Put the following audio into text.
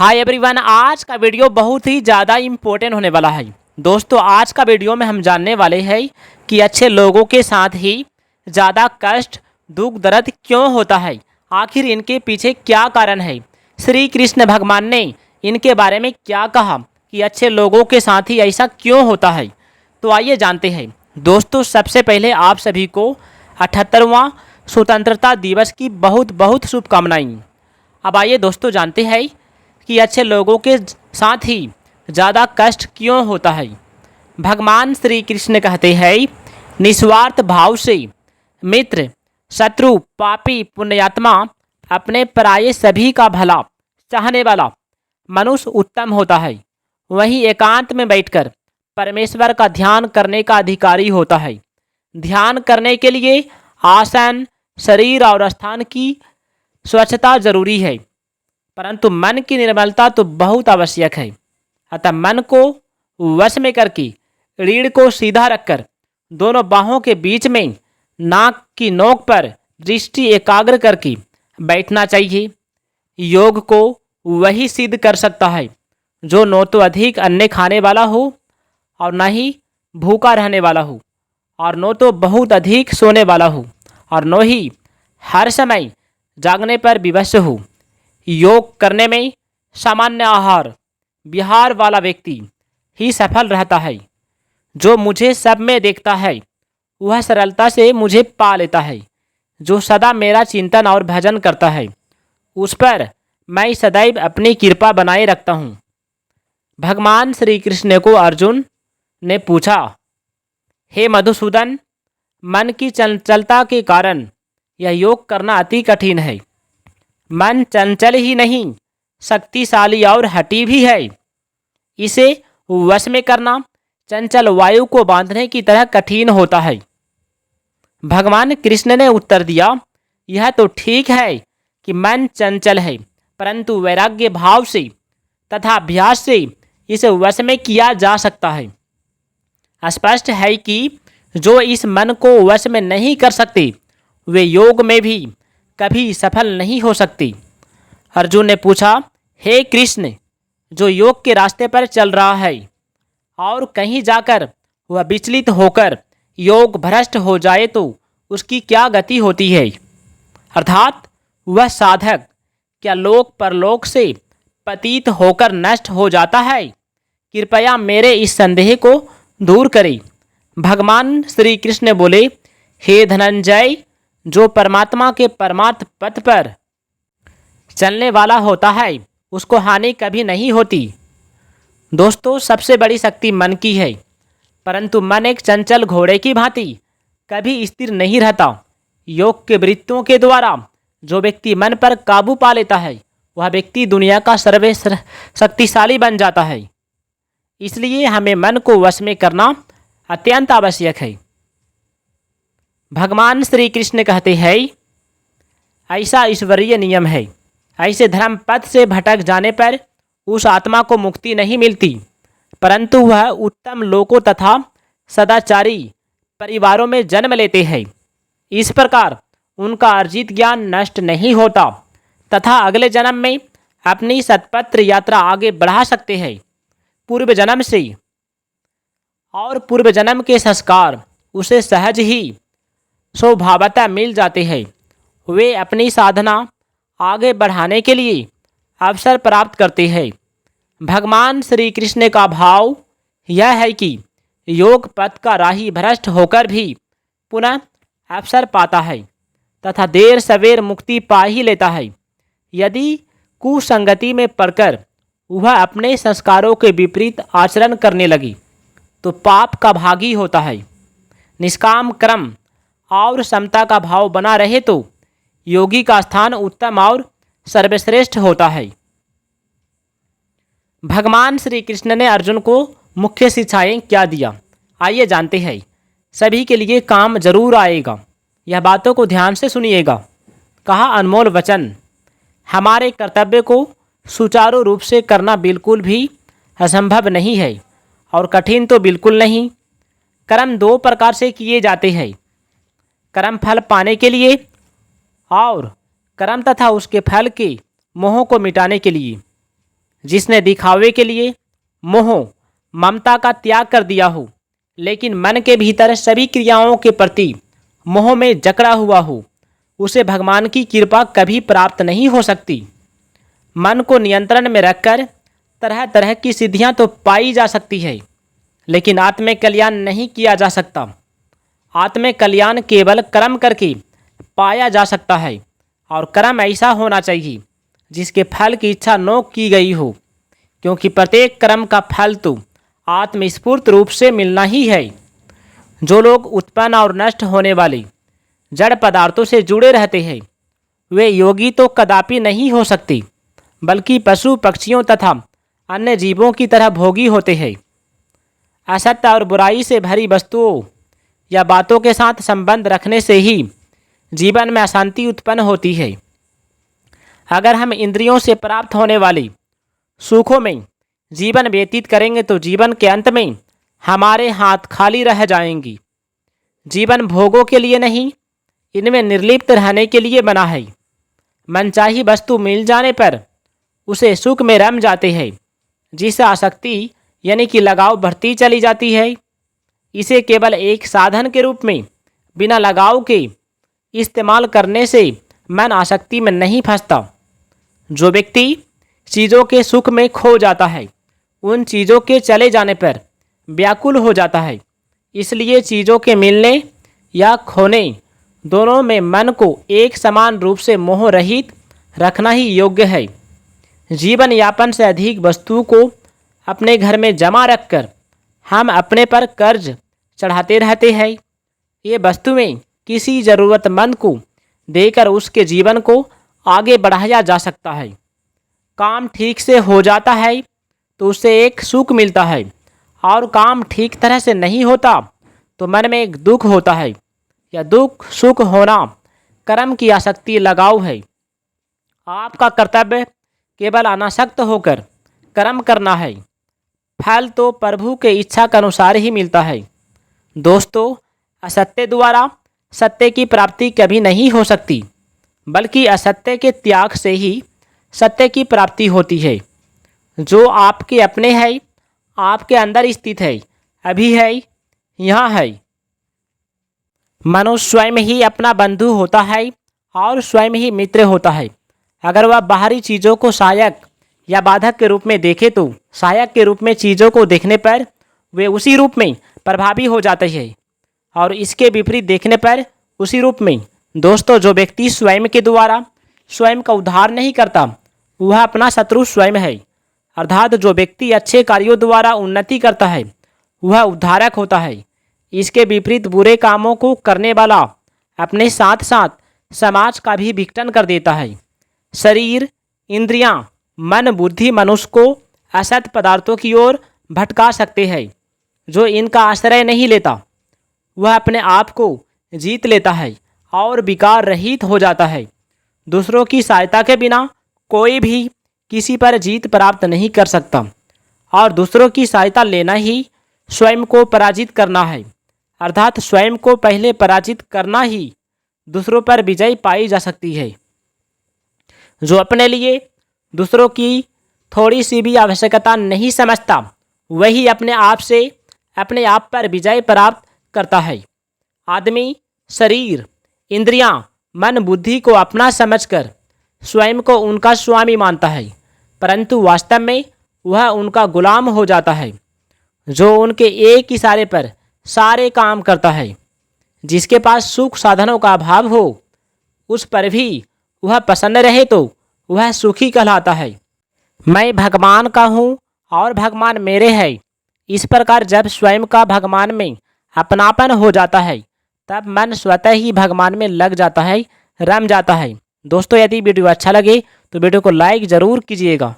Hi everyone, आज का video बहुत ही ज़्यादा इम्पोर्टेंट होने वाला है। दोस्तों, आज का वीडियो में हम जानने वाले हैं कि अच्छे लोगों के साथ ही ज़्यादा कष्ट, दुख, दर्द क्यों होता है। आखिर इनके पीछे क्या कारण है। श्री कृष्ण भगवान ने इनके बारे में क्या कहा कि अच्छे लोगों के साथ ही ऐसा क्यों होता है। तो आइए जानते हैं। दोस्तों, सबसे पहले आप सभी को 78वां स्वतंत्रता दिवस की बहुत बहुत शुभकामनाएं। अब आइए दोस्तों जानते हैं कि अच्छे लोगों के साथ ही ज़्यादा कष्ट क्यों होता है। भगवान श्री कृष्ण कहते हैं, निस्वार्थ भाव से मित्र, शत्रु, पापी, पुण्यात्मा, अपने पराये सभी का भला चाहने वाला मनुष्य उत्तम होता है। वहीं एकांत में बैठकर परमेश्वर का ध्यान करने का अधिकारी होता है। ध्यान करने के लिए आसन, शरीर और स्थान की स्वच्छता जरूरी है, परंतु मन की निर्मलता तो बहुत आवश्यक है। अतः मन को वश में करके रीढ़ को सीधा रखकर दोनों बाहों के बीच में नाक की नोक पर दृष्टि एकाग्र करके बैठना चाहिए। योग को वही सिद्ध कर सकता है जो न तो अधिक अन्न खाने वाला हो और न ही भूखा रहने वाला हो, और न तो बहुत अधिक सोने वाला हो और न ही हर समय जागने पर विवश हो। योग करने में सामान्य आहार विहार वाला व्यक्ति ही सफल रहता है। जो मुझे सब में देखता है वह सरलता से मुझे पा लेता है। जो सदा मेरा चिंतन और भजन करता है उस पर मैं सदैव अपनी कृपा बनाए रखता हूँ। भगवान श्री कृष्ण को अर्जुन ने पूछा, हे मधुसूदन, मन की चंचलता के कारण यह योग करना अति कठिन है। मन चंचल ही नहीं, शक्तिशाली और हठी भी है। इसे वश में करना चंचल वायु को बांधने की तरह कठिन होता है। भगवान कृष्ण ने उत्तर दिया, यह तो ठीक है कि मन चंचल है, परंतु वैराग्य भाव से तथा अभ्यास से इसे वश में किया जा सकता है। स्पष्ट है कि जो इस मन को वश में नहीं कर सकते वे योग में भी कभी सफल नहीं हो सकती। अर्जुन ने पूछा, हे कृष्ण, जो योग के रास्ते पर चल रहा है और कहीं जाकर वह विचलित होकर योग भ्रष्ट हो जाए तो उसकी क्या गति होती है। अर्थात वह साधक क्या लोक परलोक से पतित होकर नष्ट हो जाता है। कृपया मेरे इस संदेह को दूर करें। भगवान श्री कृष्ण बोले, हे धनंजय, जो परमात्मा के परमार्थ पथ पर चलने वाला होता है उसको हानि कभी नहीं होती। दोस्तों, सबसे बड़ी शक्ति मन की है, परंतु मन एक चंचल घोड़े की भांति कभी स्थिर नहीं रहता। योग के वृत्तों के द्वारा जो व्यक्ति मन पर काबू पा लेता है वह व्यक्ति दुनिया का शक्तिशाली बन जाता है। इसलिए हमें मन को वश में करना अत्यंत आवश्यक है। भगवान श्री कृष्ण कहते हैं, ऐसा ईश्वरीय नियम है, ऐसे धर्म पथ से भटक जाने पर उस आत्मा को मुक्ति नहीं मिलती, परंतु वह उत्तम लोकों तथा सदाचारी परिवारों में जन्म लेते हैं। इस प्रकार उनका अर्जित ज्ञान नष्ट नहीं होता तथा अगले जन्म में अपनी सत्पत्र यात्रा आगे बढ़ा सकते हैं। पूर्व जन्म से और पूर्व जन्म के संस्कार उसे सहज ही स्वभावतः मिल जाते हैं। वे अपनी साधना आगे बढ़ाने के लिए अवसर प्राप्त करते हैं। भगवान श्री कृष्ण का भाव यह है कि योग पथ का राही भ्रष्ट होकर भी पुनः अवसर पाता है तथा देर सवेर मुक्ति पा ही लेता है। यदि कुसंगति में पड़कर वह अपने संस्कारों के विपरीत आचरण करने लगी तो पाप का भागी होता है। निष्काम कर्म और समता का भाव बना रहे तो योगी का स्थान उत्तम और सर्वश्रेष्ठ होता है। भगवान श्री कृष्ण ने अर्जुन को मुख्य शिक्षाएं क्या दिया, आइए जानते हैं। सभी के लिए काम जरूर आएगा, यह बातों को ध्यान से सुनिएगा। कहा अनमोल वचन, हमारे कर्तव्य को सुचारू रूप से करना बिल्कुल भी असंभव नहीं है और कठिन तो बिल्कुल नहीं। कर्म दो प्रकार से किए जाते हैं, कर्म फल पाने के लिए और कर्म तथा उसके फल के मोह को मिटाने के लिए। जिसने दिखावे के लिए मोह ममता का त्याग कर दिया हो, लेकिन मन के भीतर सभी क्रियाओं के प्रति मोह में जकड़ा हुआ हो, उसे भगवान की कृपा कभी प्राप्त नहीं हो सकती। मन को नियंत्रण में रखकर तरह तरह की सिद्धियां तो पाई जा सकती है, लेकिन आत्मिक कल्याण नहीं किया जा सकता। आत्मिक कल्याण केवल कर्म करके पाया जा सकता है, और कर्म ऐसा होना चाहिए जिसके फल की इच्छा न की गई हो, क्योंकि प्रत्येक कर्म का फल तो आत्मस्फूर्त रूप से मिलना ही है। जो लोग उत्पन्न और नष्ट होने वाले जड़ पदार्थों से जुड़े रहते हैं, वे योगी तो कदापि नहीं हो सकते, बल्कि पशु पक्षियों तथा अन्य जीवों की तरह भोगी होते हैं। असत्य और बुराई से भरी वस्तुओं या बातों के साथ संबंध रखने से ही जीवन में अशांति उत्पन्न होती है। अगर हम इंद्रियों से प्राप्त होने वाली सुखों में जीवन व्यतीत करेंगे तो जीवन के अंत में हमारे हाथ खाली रह जाएंगी। जीवन भोगों के लिए नहीं, इनमें निर्लिप्त रहने के लिए बना है। मनचाही वस्तु मिल जाने पर उसे सुख में रम जाते हैं, जिससे आसक्ति यानी कि लगाव बढ़ती चली जाती है। इसे केवल एक साधन के रूप में बिना लगाव के इस्तेमाल करने से मन आसक्ति में नहीं फंसता। जो व्यक्ति चीज़ों के सुख में खो जाता है, उन चीज़ों के चले जाने पर व्याकुल हो जाता है। इसलिए चीज़ों के मिलने या खोने दोनों में मन को एक समान रूप से मोह रहित रखना ही योग्य है। जीवन यापन से अधिक वस्तु को अपने घर में जमा रखकर हम अपने पर कर्ज चढ़ाते रहते हैं। ये वस्तुएं किसी ज़रूरतमंद को देकर उसके जीवन को आगे बढ़ाया जा सकता है। काम ठीक से हो जाता है तो उससे एक सुख मिलता है, और काम ठीक तरह से नहीं होता तो मन में एक दुख होता है। यह दुख सुख होना कर्म की आसक्ति लगाव है। आपका कर्तव्य केवल अनासक्त होकर कर्म करना है। फल तो प्रभु के इच्छा के अनुसार ही मिलता है। दोस्तों, असत्य द्वारा सत्य की प्राप्ति कभी नहीं हो सकती, बल्कि असत्य के त्याग से ही सत्य की प्राप्ति होती है। जो आपके अपने है, आपके अंदर स्थित है, अभी है, यहाँ है। मनुष्य स्वयं ही अपना बंधु होता है और स्वयं ही मित्र होता है। अगर वह बाहरी चीज़ों को सहायक या बाधक के रूप में देखे तो सहायक के रूप में चीज़ों को देखने पर वे उसी रूप में प्रभावी हो जाते हैं, और इसके विपरीत देखने पर उसी रूप में। दोस्तों, जो व्यक्ति स्वयं के द्वारा स्वयं का उद्धार नहीं करता, वह अपना शत्रु स्वयं है। अर्थात जो व्यक्ति अच्छे कार्यों द्वारा उन्नति करता है, वह उद्धारक होता है। इसके विपरीत बुरे कामों को करने वाला अपने साथ साथ समाज का भी विघटन कर देता है। शरीर, इंद्रियां, मन, बुद्धि मनुष्य को असत पदार्थों की ओर भटका सकते हैं। जो इनका आश्रय नहीं लेता, वह अपने आप को जीत लेता है और विकार रहित हो जाता है। दूसरों की सहायता के बिना कोई भी किसी पर जीत प्राप्त नहीं कर सकता, और दूसरों की सहायता लेना ही स्वयं को पराजित करना है। अर्थात स्वयं को पहले पराजित करना ही दूसरों पर विजय पाई जा सकती है। जो अपने लिए दूसरों की थोड़ी सी भी आवश्यकता नहीं समझता, वही अपने आप से अपने आप पर विजय प्राप्त करता है। आदमी शरीर, इंद्रियां, मन, बुद्धि को अपना समझकर स्वयं को उनका स्वामी मानता है, परंतु वास्तव में वह उनका गुलाम हो जाता है। जो उनके एक इशारे पर सारे काम करता है। जिसके पास सुख साधनों का अभाव हो, उस पर भी वह प्रसन्न रहे तो वह सुखी कहलाता है। मैं भगवान का हूँ और भगवान मेरे है। इस प्रकार जब स्वयं का भगवान में अपनापन हो जाता है, तब मन स्वतः ही भगवान में लग जाता है, रम जाता है। दोस्तों, यदि वीडियो अच्छा लगे तो वीडियो को लाइक ज़रूर कीजिएगा।